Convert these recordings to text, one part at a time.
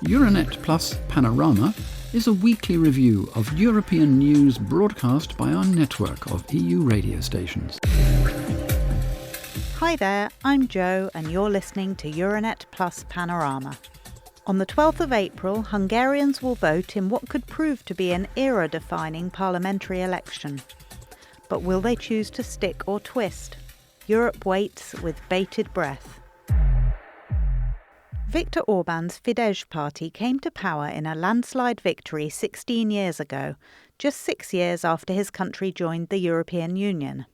Euranet Plus Panorama is a weekly review of European news broadcast by our network of EU radio stations. Hi there, I'm Jo and you're listening to Euranet Plus Panorama. On the 12th of April, Hungarians will vote in what could prove to be an era-defining parliamentary election. But will they choose to stick or twist? Europe waits with bated breath. Viktor Orban's Fidesz party came to power in a landslide victory 16 years ago, just 6 years after his country joined the European Union.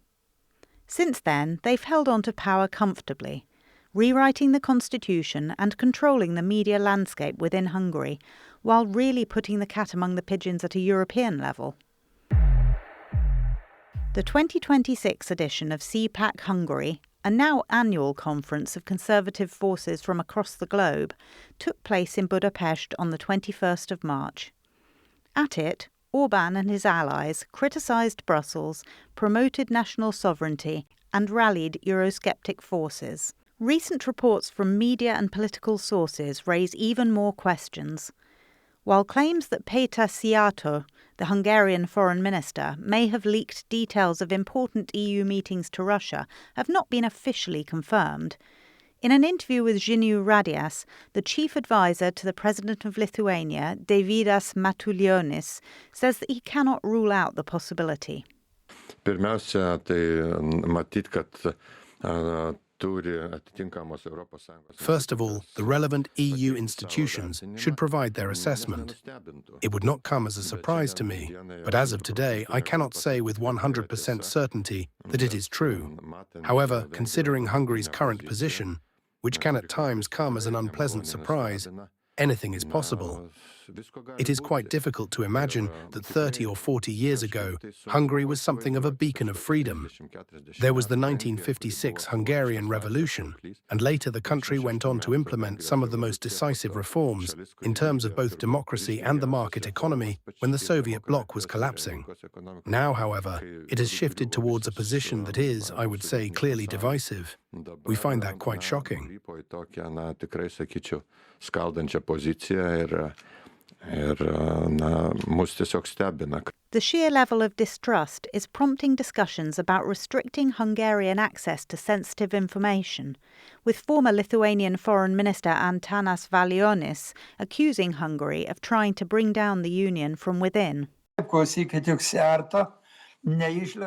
Since then, they've held on to power comfortably, rewriting the constitution and controlling the media landscape within Hungary, while really putting the cat among the pigeons at a European level. The 2026 edition of CPAC Hungary, a now annual conference of conservative forces from across the globe, took place in Budapest on the 21st of March. At it, Orban and his allies criticised Brussels, promoted national sovereignty and rallied Eurosceptic forces. Recent reports from media and political sources raise even more questions. While claims that Péter Szijjártó, the Hungarian foreign minister, may have leaked details of important EU meetings to Russia have not been officially confirmed, in an interview with Ziniu Radias, the chief advisor to the president of Lithuania, Deividas Matulionis, says that he cannot rule out the possibility. First of all, the relevant EU institutions should provide their assessment. It would not come as a surprise to me, but as of today, I cannot say with 100% certainty that it is true. However, considering Hungary's current position, which can at times come as an unpleasant surprise, anything is possible. It is quite difficult to imagine that 30 or 40 years ago, Hungary was something of a beacon of freedom. There was the 1956 Hungarian Revolution, and later the country went on to implement some of the most decisive reforms in terms of both democracy and the market economy when the Soviet bloc was collapsing. Now, however, it has shifted towards a position that is, I would say, clearly divisive. We find that quite shocking. The sheer level of distrust is prompting discussions about restricting Hungarian access to sensitive information, with former Lithuanian Foreign Minister Antanas Valionis accusing Hungary of trying to bring down the union from within.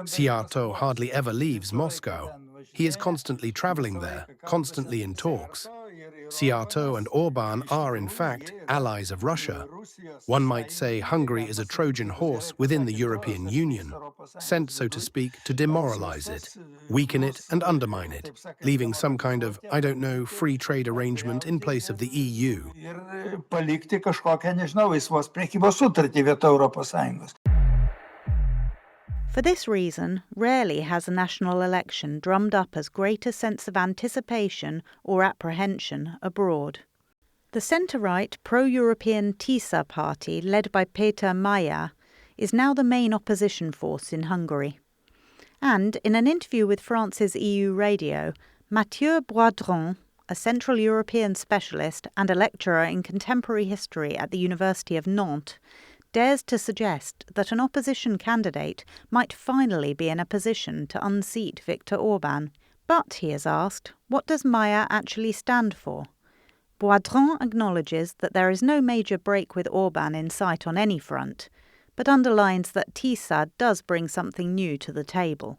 Szijjártó hardly ever leaves Moscow. He is constantly travelling there, constantly in talks. Szijjártó and Orban are, in fact, allies of Russia. One might say Hungary is a Trojan horse within the European Union, sent, so to speak, to demoralize it, weaken it and undermine it, leaving some kind of, I don't know, free trade arrangement in place of the EU. For this reason, rarely has a national election drummed up as great a sense of anticipation or apprehension abroad. The centre-right pro-European TISA party, led by Péter Mayer, is now the main opposition force in Hungary. And in an interview with France's EU radio, Mathieu Boisdron, a Central European specialist and a lecturer in contemporary history at the University of Nantes, dares to suggest that an opposition candidate might finally be in a position to unseat Viktor Orban. But, he is asked, what does Mayer actually stand for? Boisdron acknowledges that there is no major break with Orban in sight on any front, but underlines that TISA does bring something new to the table.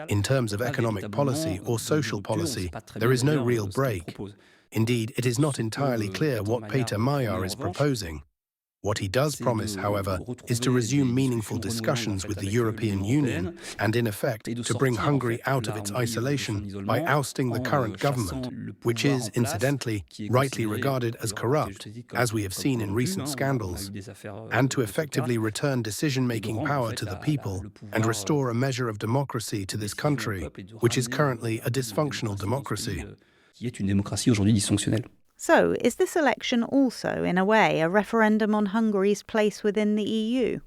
In terms of economic policy or social policy, there is no real break. Indeed, it is not entirely clear what Péter Mayer is proposing. What he does promise, however, is to resume meaningful discussions with the European Union and, in effect, to bring Hungary out of its isolation by ousting the current government, which is, incidentally, rightly regarded as corrupt, as we have seen in recent scandals, and to effectively return decision-making power to the people and restore a measure of democracy to this country, which is currently a dysfunctional democracy. So, is this election also, in a way, a referendum on Hungary's place within the EU?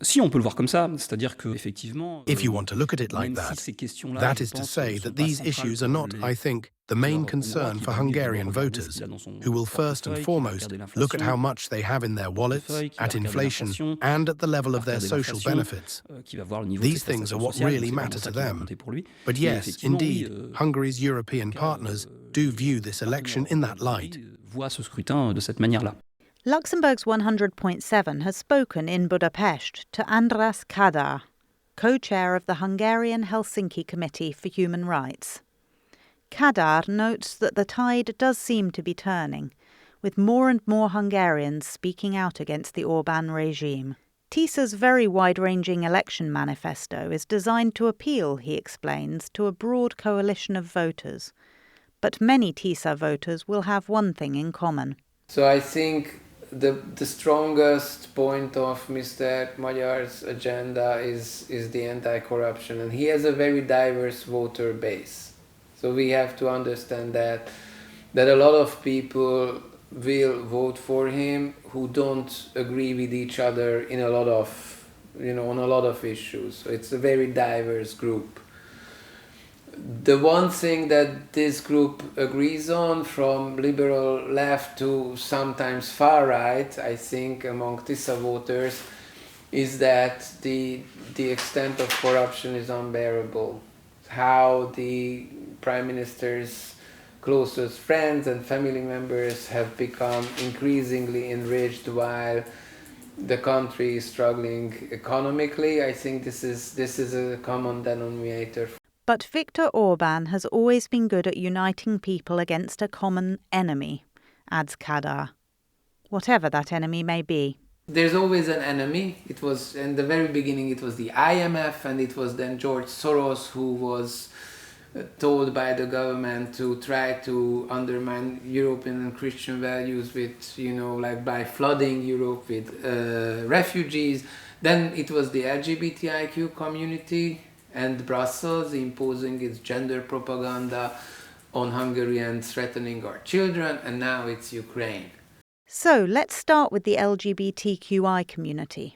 Si, on peut le voir comme ça, c'est-à-dire que effectivement, If you want to look at it like même that, si ces questions-là, that je is to pense, say sont that pas these centrales issues are pour not, I think, the main leur concern qui for va lui doit Hungarian regarder ce voters, qu'il a dans son who will first and portefeuille, qui va foremost regarder look at l'inflation, how much they have in their wallets, portefeuille, qui va at regarder inflation, l'inflation, and at the level va of their regarder social l'inflation, benefits. qui va voir le niveau de ses These things are prestations what sociales, donc really c'est vraiment matter ça to qui va them. compter pour lui. But Mais yes, effectivement, oui, indeed, Hungary's en European tout cas, partners do view this election in that light. voit ce scrutin de cette manière-là. Luxembourg's 100.7 has spoken in Budapest to András Kadar, co-chair of the Hungarian Helsinki Committee for Human Rights. Kadar notes that the tide does seem to be turning, with more and more Hungarians speaking out against the Orbán regime. TISA's very wide-ranging election manifesto is designed to appeal, he explains, to a broad coalition of voters. But many TISA voters will have one thing in common. So I think the strongest point of Mr. Magyar's agenda is the anti-corruption, and he has a very diverse voter base. So we have to understand that a lot of people will vote for him who don't agree with each other in a lot of, on a lot of issues. So it's a very diverse group. The one thing that this group agrees on, from liberal left to sometimes far right, I think, among TISA voters, is that the extent of corruption is unbearable. How the Prime Minister's closest friends and family members have become increasingly enriched while the country is struggling economically. I think this is a common denominator. But Viktor Orbán has always been good at uniting people against a common enemy, adds Kadar, whatever that enemy may be. There's always an enemy. It was, in the very beginning, it was the IMF, and it was then George Soros who was told by the government to try to undermine European and Christian values with, by flooding Europe with refugees. Then it was the LGBTIQ community and Brussels imposing its gender propaganda on Hungary and threatening our children, and now it's Ukraine. So let's start with the LGBTQI community.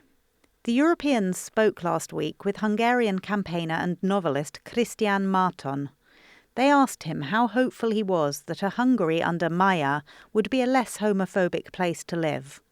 The Europeans spoke last week with Hungarian campaigner and novelist Christian Márton. They asked him how hopeful he was that a Hungary under Magyar would be a less homophobic place to live.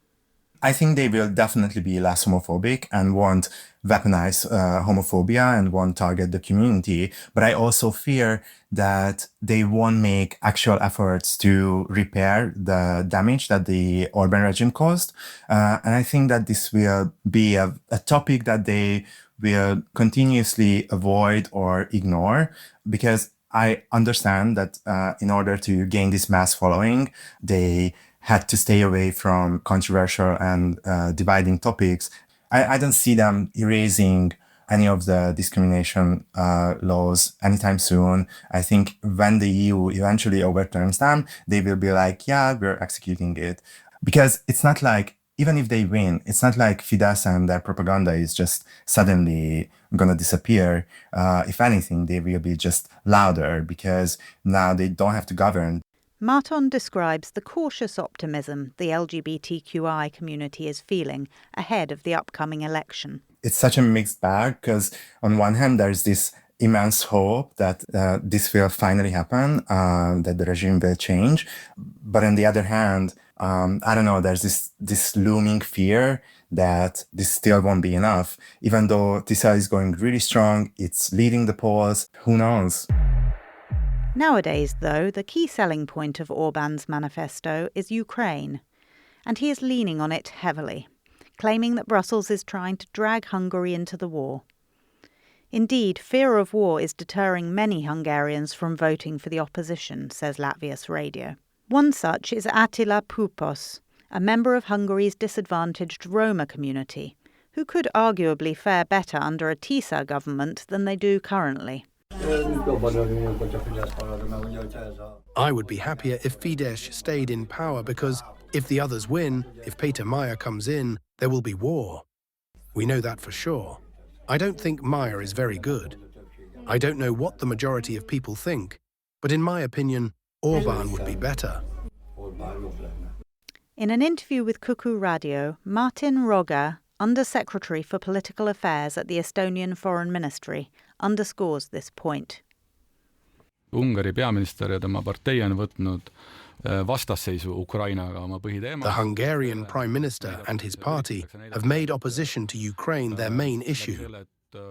I think they will definitely be less homophobic and won't weaponize homophobia and won't target the community. But I also fear that they won't make actual efforts to repair the damage that the Orbán regime caused. And I think that this will be a topic that they will continuously avoid or ignore, because I understand that in order to gain this mass following, they had to stay away from controversial and dividing topics. I don't see them erasing any of the discrimination laws anytime soon. I think when the EU eventually overturns them, they will be like, yeah, we're executing it. Because it's not like, even if they win, it's not like Fidesz and their propaganda is just suddenly going to disappear. If anything, they will be just louder because now they don't have to govern. Márton describes the cautious optimism the LGBTQI community is feeling ahead of the upcoming election. It's such a mixed bag because on one hand, there's this immense hope that this will finally happen, that the regime will change. But on the other hand, I don't know, there's this looming fear that this still won't be enough. Even though TISA is going really strong, it's leading the polls, who knows? Nowadays, though, the key selling point of Orbán's manifesto is Ukraine, and he is leaning on it heavily, claiming that Brussels is trying to drag Hungary into the war. Indeed, fear of war is deterring many Hungarians from voting for the opposition, says Latvia's radio. One such is Attila Pupos, a member of Hungary's disadvantaged Roma community, who could arguably fare better under a TISA government than they do currently. I would be happier if Fidesz stayed in power, because if the others win, if Peter Magyar comes in, there will be war. We know that for sure. I don't think Magyar is very good. I don't know what the majority of people think, but in my opinion, Orbán would be better. In an interview with Cuckoo Radio, Martin Roga Under-Secretary for Political Affairs at the Estonian Foreign Ministry, underscores this point. Ungari peaminister ja tema partei on võtnud vastasseisu Ukrainaga oma põhiteema. The Hungarian Prime Minister and his party have made opposition to Ukraine their main issue.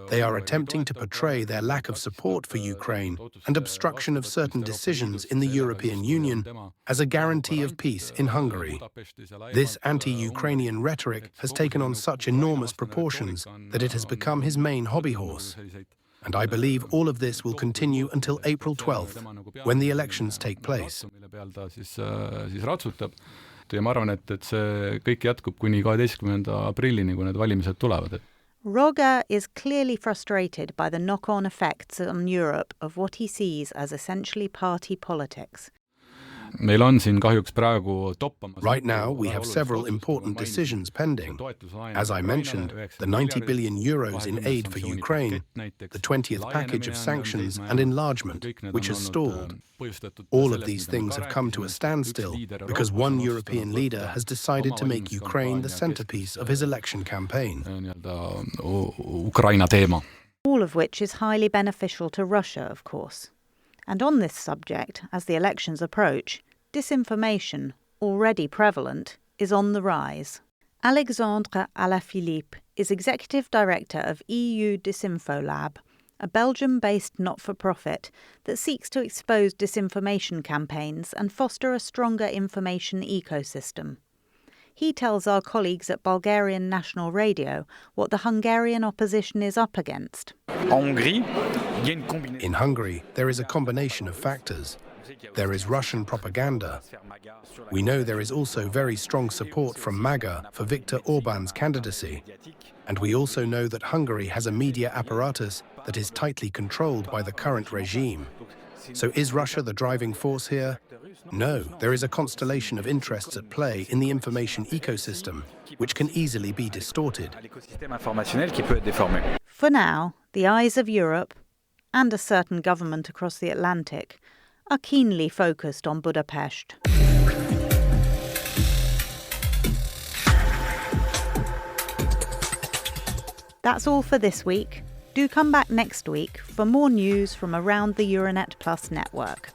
They are attempting to portray their lack of support for Ukraine and obstruction of certain decisions in the European Union as a guarantee of peace in Hungary. This anti-Ukrainian rhetoric has taken on such enormous proportions that it has become his main hobby horse. And I believe all of this will continue until April 12th, when the elections take place. Ja ma arvan, et see kõik jätkub kuni 12. aprillini, kui need valimised tulevad. Roger is clearly frustrated by the knock-on effects on Europe of what he sees as essentially party politics. Meil on siin kahjuks praegu toppamas. Right now, we have several important decisions pending. As I mentioned, the 90 billion euros in aid for Ukraine, the 20th package of sanctions and enlargement, which has stalled. All of these things have come to a standstill because one European leader has decided to make Ukraine the centerpiece of his election campaign. Ukraina teema. All of which is highly beneficial to Russia, of course. And on this subject, as the elections approach, disinformation, already prevalent, is on the rise. Alexandre Alaphilippe is Executive Director of EU Disinfo Lab, a Belgium-based not-for-profit that seeks to expose disinformation campaigns and foster a stronger information ecosystem. He tells our colleagues at Bulgarian National Radio what the Hungarian opposition is up against. In Hungary, there is a combination of factors. There is Russian propaganda. We know there is also very strong support from MAGA for Viktor Orban's candidacy. And we also know that Hungary has a media apparatus that is tightly controlled by the current regime. So is Russia the driving force here? No, there is a constellation of interests at play in the information ecosystem, which can easily be distorted. For now, the eyes of Europe, and a certain government across the Atlantic, are keenly focused on Budapest. That's all for this week. Do come back next week for more news from around the Euranet Plus network.